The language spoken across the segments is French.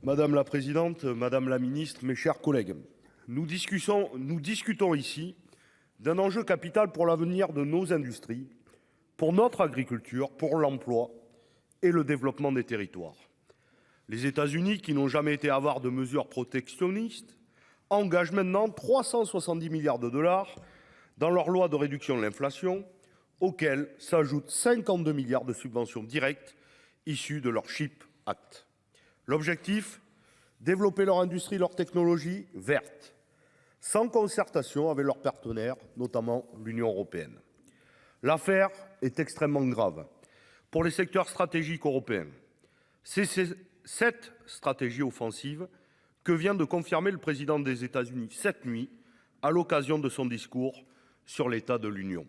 Madame la présidente, madame la ministre, mes chers collègues, nous discutons ici d'un enjeu capital pour l'avenir de nos industries, pour notre agriculture, pour l'emploi et le développement des territoires. Les États-Unis, qui n'ont jamais été avares de mesures protectionnistes, engagent maintenant 370 milliards de dollars dans leur loi de réduction de l'inflation, auxquels s'ajoutent 52 milliards de subventions directes issues de leur CHIPS Act. L'objectif, développer leur industrie, leur technologie verte, sans concertation avec leurs partenaires, notamment l'Union européenne. L'affaire est extrêmement grave pour les secteurs stratégiques européens. C'est cette stratégie offensive que vient de confirmer le président des États-Unis cette nuit à l'occasion de son discours sur l'état de l'Union.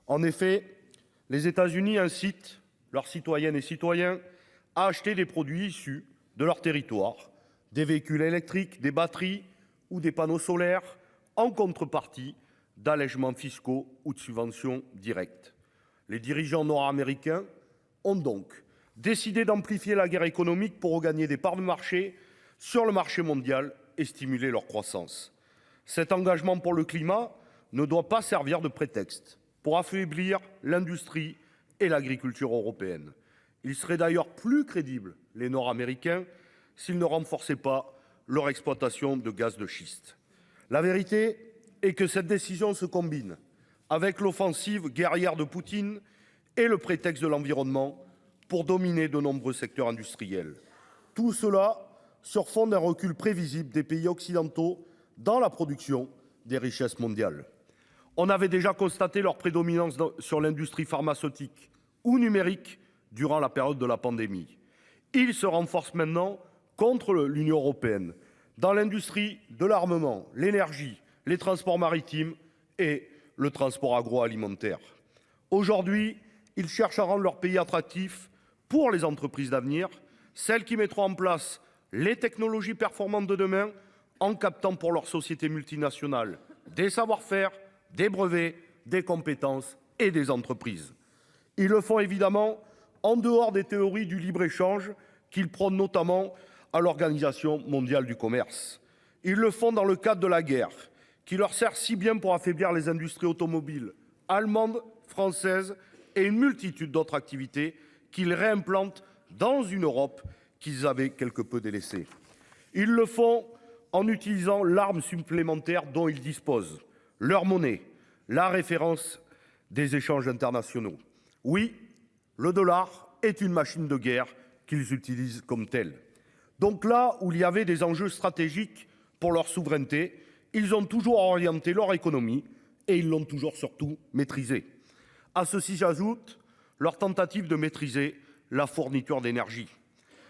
En effet, les États-Unis incitent leurs citoyennes et citoyens à acheter des produits issus de leur territoire, des véhicules électriques, des batteries ou des panneaux solaires, en contrepartie d'allègements fiscaux ou de subventions directes. Les dirigeants nord-américains ont donc décidé d'amplifier la guerre économique pour regagner des parts de marché sur le marché mondial et stimuler leur croissance. Cet engagement pour le climat ne doit pas servir de prétexte pour affaiblir l'industrie et l'agriculture européenne. Ils seraient d'ailleurs plus crédibles, les Nord-Américains, s'ils ne renforçaient pas leur exploitation de gaz de schiste. La vérité est que cette décision se combine avec l'offensive guerrière de Poutine et le prétexte de l'environnement pour dominer de nombreux secteurs industriels. Tout cela sur fond d'un recul prévisible des pays occidentaux dans la production des richesses mondiales. On avait déjà constaté leur prédominance sur l'industrie pharmaceutique ou numérique durant la période de la pandémie. Ils se renforcent maintenant contre l'Union européenne dans l'industrie de l'armement, l'énergie, les transports maritimes et le transport agroalimentaire. Aujourd'hui, ils cherchent à rendre leur pays attractif pour les entreprises d'avenir, celles qui mettront en place les technologies performantes de demain en captant pour leurs sociétés multinationales des savoir-faire, des brevets, des compétences et des entreprises. Ils le font évidemment en dehors des théories du libre-échange qu'ils prônent notamment à l'Organisation mondiale du commerce. Ils le font dans le cadre de la guerre qui leur sert si bien pour affaiblir les industries automobiles allemandes, françaises et une multitude d'autres activités qu'ils réimplantent dans une Europe qu'ils avaient quelque peu délaissée. Ils le font en utilisant l'arme supplémentaire dont ils disposent, leur monnaie, la référence des échanges internationaux. Oui, le dollar est une machine de guerre qu'ils utilisent comme telle. Donc là où il y avait des enjeux stratégiques pour leur souveraineté, ils ont toujours orienté leur économie et ils l'ont toujours surtout maîtrisée. À ceci s'ajoute leur tentative de maîtriser la fourniture d'énergie.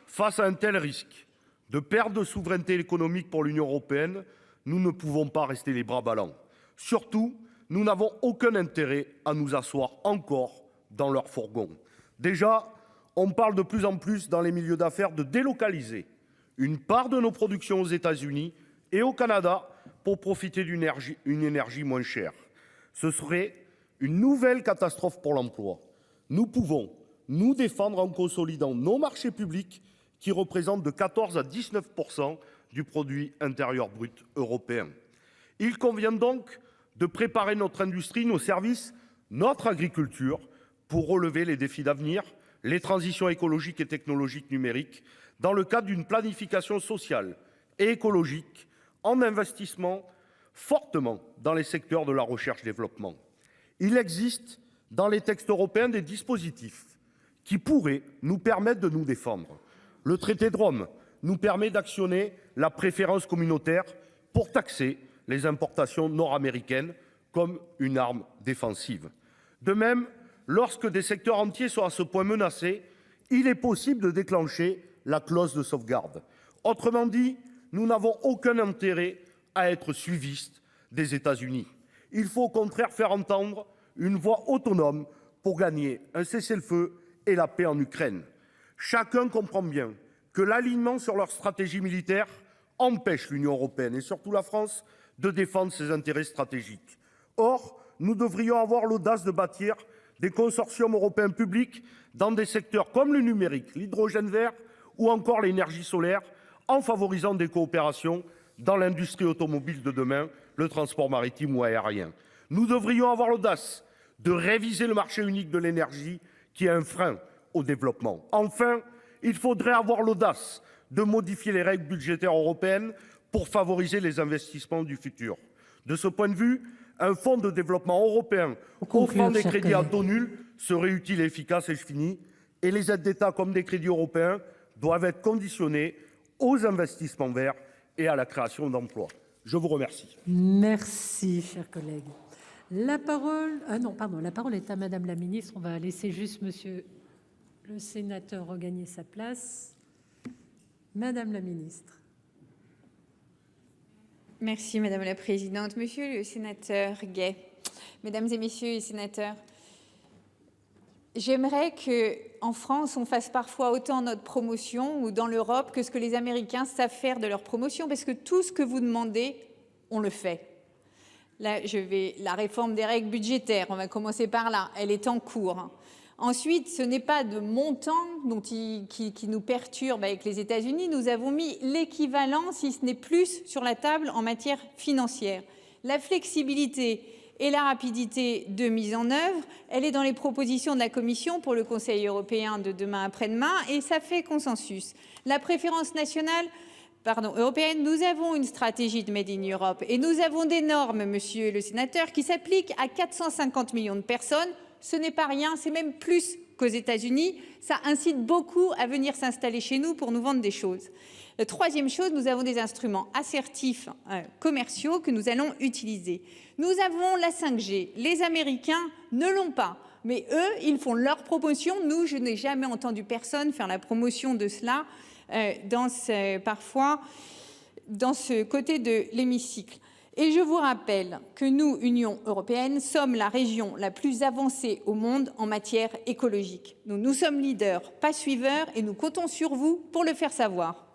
Face à un tel risque de perte de souveraineté économique pour l'Union européenne, nous ne pouvons pas rester les bras ballants. Surtout, nous n'avons aucun intérêt à nous asseoir encore dans leur fourgon. Déjà, on parle de plus en plus dans les milieux d'affaires de délocaliser une part de nos productions aux États-Unis et au Canada pour profiter d'une énergie moins chère. Ce serait une nouvelle catastrophe pour l'emploi. Nous pouvons nous défendre en consolidant nos marchés publics qui représentent de 14 à 19% du produit intérieur brut européen. Il convient donc de préparer notre industrie, nos services, notre agriculture pour relever les défis d'avenir, les transitions écologiques et technologiques numériques dans le cadre d'une planification sociale et écologique en investissement fortement dans les secteurs de la recherche-développement. Il existe dans les textes européens des dispositifs qui pourraient nous permettre de nous défendre. Le traité de Rome nous permet d'actionner la préférence communautaire pour taxer les importations nord-américaines comme une arme défensive. De même, lorsque des secteurs entiers sont à ce point menacés, il est possible de déclencher la clause de sauvegarde. Autrement dit, nous n'avons aucun intérêt à être suivistes des États-Unis. Il faut au contraire faire entendre une voix autonome pour gagner un cessez-le-feu et la paix en Ukraine. Chacun comprend bien que l'alignement sur leur stratégie militaire empêche l'Union européenne et surtout la France de défendre ses intérêts stratégiques. Or, nous devrions avoir l'audace de bâtir des consortiums européens publics dans des secteurs comme le numérique, l'hydrogène vert ou encore l'énergie solaire, en favorisant des coopérations dans l'industrie automobile de demain, le transport maritime ou aérien. Nous devrions avoir l'audace de réviser le marché unique de l'énergie qui est un frein au développement. Enfin, il faudrait avoir l'audace de modifier les règles budgétaires européennes pour favoriser les investissements du futur. De ce point de vue, un fonds de développement européen offrant des crédits à taux nul serait utile et efficace, et je finis. Et les aides d'État comme des crédits européens doivent être conditionnés aux investissements verts et à la création d'emplois. Je vous remercie. Merci, cher collègue. La parole, la parole est à Madame la Ministre. On va laisser juste Monsieur le sénateur regagner sa place. Madame la Ministre. Merci Madame la Présidente. Monsieur le sénateur Gay, Mesdames et Messieurs les sénateurs, j'aimerais qu'en France, on fasse parfois autant notre promotion ou dans l'Europe que ce que les Américains savent faire de leur promotion, parce que tout ce que vous demandez, on le fait. Là, la réforme des règles budgétaires, on va commencer par là, elle est en cours. Ensuite, ce n'est pas de montant qui nous perturbe avec les États-Unis. Nous avons mis l'équivalent, si ce n'est plus, sur la table en matière financière. La flexibilité et la rapidité de mise en œuvre, elle est dans les propositions de la Commission pour le Conseil européen de demain après-demain et ça fait consensus. La préférence européenne, nous avons une stratégie de Made in Europe et nous avons des normes, monsieur le sénateur, qui s'appliquent à 450 millions de personnes. Ce n'est pas rien, c'est même plus qu'aux États-Unis. Ça incite beaucoup à venir s'installer chez nous pour nous vendre des choses. Troisième chose, nous avons des instruments assertifs commerciaux que nous allons utiliser. Nous avons la 5G. Les Américains ne l'ont pas. Mais eux, ils font leur promotion. Nous, je n'ai jamais entendu personne faire la promotion de cela parfois dans ce côté de l'hémicycle. Et je vous rappelle que nous, Union européenne, sommes la région la plus avancée au monde en matière écologique. Nous sommes leaders, pas suiveurs, et nous comptons sur vous pour le faire savoir.